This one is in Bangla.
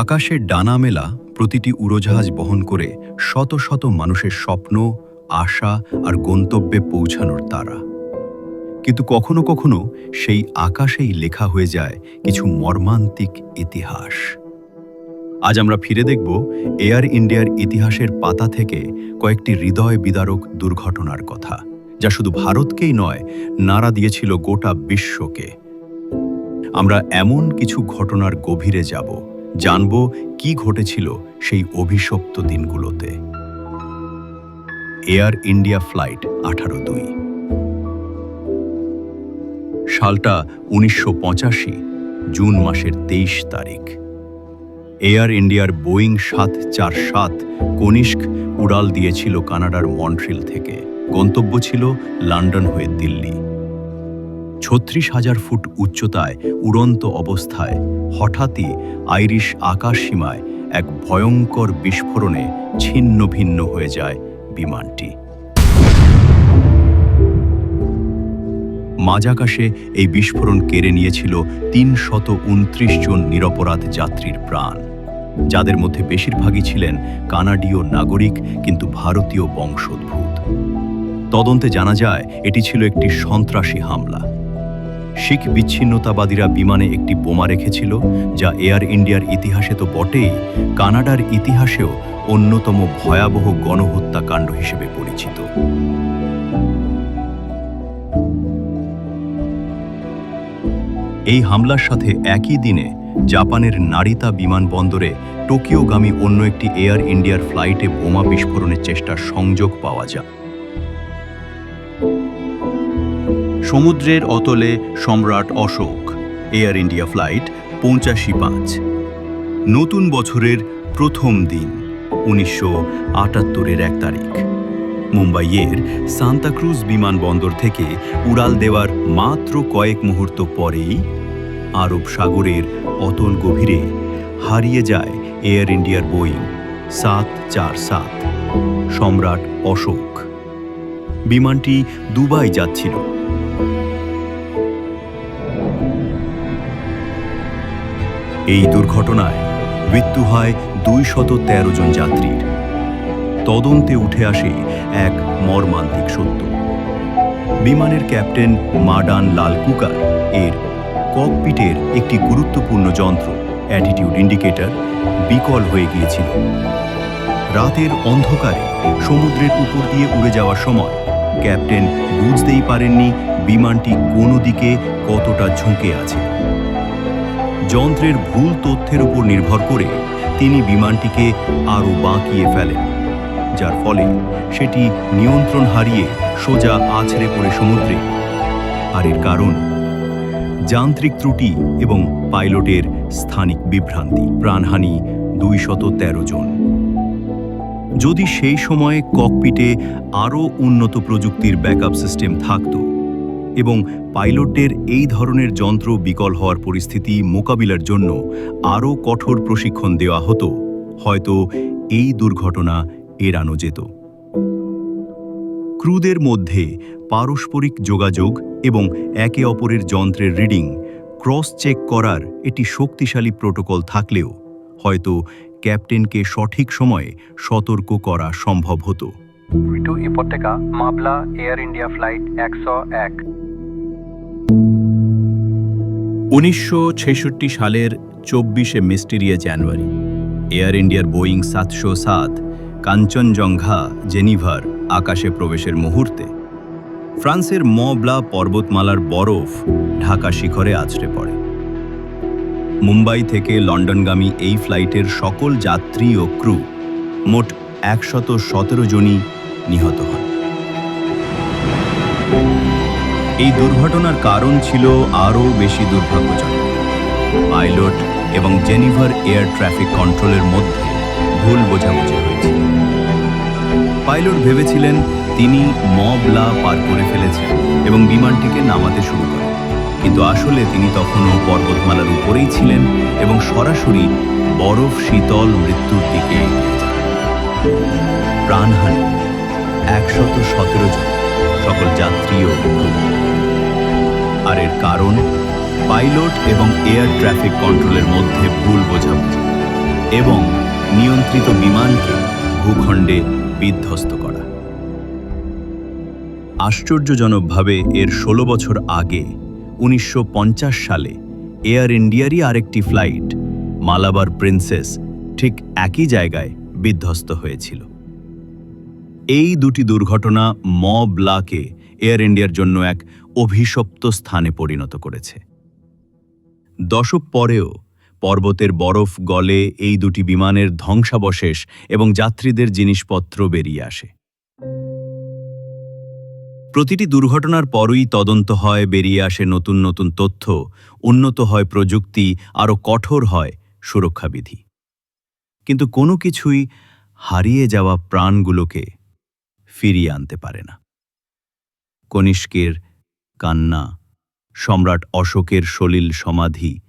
আকাশের ডানা মেলা প্রতিটি উড়োজাহাজ বহন করে শত শত মানুষের স্বপ্ন, আশা আর গন্তব্যে পৌঁছানোর তারা। কিন্তু কখনো কখনো সেই আকাশেই লেখা হয়ে যায় কিছু মর্মান্তিক ইতিহাস। আজ আমরা ফিরে দেখব এয়ার ইন্ডিয়ার ইতিহাসের পাতা থেকে কয়েকটি হৃদয় বিদারক দুর্ঘটনার কথা, যা শুধু ভারতকেই নয়, নাড়া দিয়েছিল গোটা বিশ্বকে। আমরা এমন কিছু ঘটনার গভীরে যাব, জানব কি ঘটেছিল সেই অভিশপ্ত দিনগুলোতে। এয়ার ইন্ডিয়া ফ্লাইট 18-2 সালটা 1985, জুন মাসের 23 তারিখ। এয়ার ইন্ডিয়ার বোয়িং 747 কনিষ্ক উড়াল দিয়েছিল কানাডার মন্ট্রিল থেকে। গন্তব্য ছিল লন্ডন হয়ে দিল্লি। 36,000 ফুট উচ্চতায় উড়ন্ত অবস্থায় হঠাৎই আইরিশ আকাশ সীমায় এক ভয়ঙ্কর বিস্ফোরণে ছিন্ন ভিন্ন হয়ে যায় বিমানটি। মাঝাকাশে এই বিস্ফোরণ কেড়ে নিয়েছিল 329 জন নিরপরাধ যাত্রীর প্রাণ, যাদের মধ্যে বেশিরভাগই ছিলেন কানাডীয় নাগরিক কিন্তু ভারতীয় বংশোদ্ভূত। তদন্তে জানা যায় এটি ছিল একটি সন্ত্রাসী হামলা। শিখ বিচ্ছিন্নতাবাদীরা বিমানে একটি বোমা রেখেছিল, যা এয়ার ইন্ডিয়ার ইতিহাসে তো বটেই, কানাডার ইতিহাসেও অন্যতম ভয়াবহ গণহত্যাকাণ্ড হিসেবে পরিচিত। এই হামলার সাথে একই দিনে জাপানের নারিতা বিমানবন্দরে টোকিওগামী অন্য একটি এয়ার ইন্ডিয়ার ফ্লাইটে বোমা বিস্ফোরণের চেষ্টার সংযোগ পাওয়া যায়। সমুদ্রের অতলে সম্রাট অশোক, এয়ার ইন্ডিয়া ফ্লাইট 85-5। নতুন বছরের প্রথম দিন 1978-এর 1 তারিখ। মুম্বাইয়ের সান্তাক্রুজ বিমানবন্দর থেকে উড়াল দেওয়ার মাত্র কয়েক মুহূর্ত পরেই আরব সাগরের অতল গভীরে হারিয়ে যায় এয়ার ইন্ডিয়ার বোয়িং 747 সম্রাট অশোক। বিমানটি দুবাই যাচ্ছিল। এই দুর্ঘটনায় মৃত্যু হয় 213 জন যাত্রীর। তদন্তে উঠে আসে এক মর্মান্তিক সত্য। বিমানের ক্যাপ্টেন মাডান লাল কুকার এর ককপিটের একটি গুরুত্বপূর্ণ যন্ত্র, অ্যাটিটিউড ইন্ডিকেটর, বিকল হয়ে গিয়েছিল। রাতের অন্ধকারে সমুদ্রের উপর দিয়ে উড়ে যাওয়ার সময় ক্যাপ্টেন বুঝতেই পারেননি বিমানটি কোনো দিকে কতটা ঝুঁকে আছে। যন্ত্রের ভুল তথ্যের উপর নির্ভর করে তিনি বিমানটিকে আরও বাঁকিয়ে ফেলেন, যার ফলে সেটি নিয়ন্ত্রণ হারিয়ে সোজা আছড়ে পড়ে সমুদ্রে। আর এর কারণ যান্ত্রিক ত্রুটি এবং পাইলটের স্থানিক বিভ্রান্তি। প্রাণহানি 213 জন। যদি সেই সময়ে ককপিটে আরও উন্নত প্রযুক্তির ব্যাকআপ সিস্টেম থাকত এবং পাইলটদের এই ধরনের যন্ত্র বিকল হওয়ার পরিস্থিতি মোকাবিলার জন্য আরও কঠোর প্রশিক্ষণ দেওয়া হতো, হয়তো এই দুর্ঘটনা এড়ানো যেত। ক্রুদের মধ্যে পারস্পরিক যোগাযোগ এবং একে অপরের যন্ত্রের রিডিং ক্রস চেক করার একটি শক্তিশালী প্রোটোকল থাকলেও হয়তো ক্যাপ্টেনকে সঠিক সময়ে সতর্ক করা সম্ভব হতো। ইপোটেকা মামলা এয়ার ইন্ডিয়া ফ্লাইট 101। 1966 সালের 24 মিস্টেরিয়া জানুয়ারি এয়ার ইন্ডিয়ার বোয়িং 707 কাঞ্চনজঙ্ঘা জেনিভার আকাশে প্রবেশের মুহূর্তে ফ্রান্সের মঁ-ব্লা পর্বতমালার বরফ ঢাকা শিখরে আছড়ে পড়ে। মুম্বাই থেকে লন্ডনগামী এই ফ্লাইটের সকল যাত্রী ও ক্রু মোট 117 জনই নিহত হন। এই দুর্ঘটনার কারণ ছিল আরও বেশি দুর্ভাগ্যজনক। পাইলট এবং জেনিভার এয়ার ট্রাফিক কন্ট্রোলের মধ্যে ভুল বোঝাবুঝি হয়েছিল। পাইলট ভেবেছিলেন তিনি মঁ-ব্লা পার করে ফেলেছেন এবং বিমানটিকে নামাতে শুরু করেন, কিন্তু আসলে তিনি তখনও পর্বতমালার উপরেই ছিলেন এবং সরাসরি বরফ শীতল মৃত্যুর দিকে এগিয়ে যান। প্রাণহানি 117 জন, সকল যাত্রী ও ক্রু। আর এর কারণ পাইলট এবং এয়ার ট্রাফিক কন্ট্রোলের মধ্যে ভুল বোঝাবুঝি। এবং নিয়ন্ত্রিত বিমানকে ভূখণ্ডে বিধ্বস্ত করা। আশ্চর্যজনকভাবে এর ১৬ বছর আগে ১৯৫০ সালে এয়ার ইন্ডিয়ারই আরেকটি ফ্লাইট মালাবার প্রিন্সেস ঠিক একই জায়গায় বিধ্বস্ত হয়েছিল। এই দুটি দুর্ঘটনা মব লাকে এয়ার ইন্ডিয়ার জন্য এক অভিশপ্ত স্থানে পরিণত করেছে। দশক পরেও পর্বতের বরফ গলে এই দুটি বিমানের ধ্বংসাবশেষ এবং যাত্রীদের জিনিসপত্র বেরিয়ে আসে। প্রতিটি দুর্ঘটনার পরই তদন্ত হয়, বেরিয়ে আসে নতুন নতুন তথ্য, উন্নত হয় প্রযুক্তি, আরও কঠোর হয় সুরক্ষাবিধি। কিন্তু কোনো কিছুই হারিয়ে যাওয়া প্রাণগুলোকে ফিরিয়ে আনতে পারে না। কনিষ্কের কান্না, সম্রাট অশোকের সলিল সমাধি,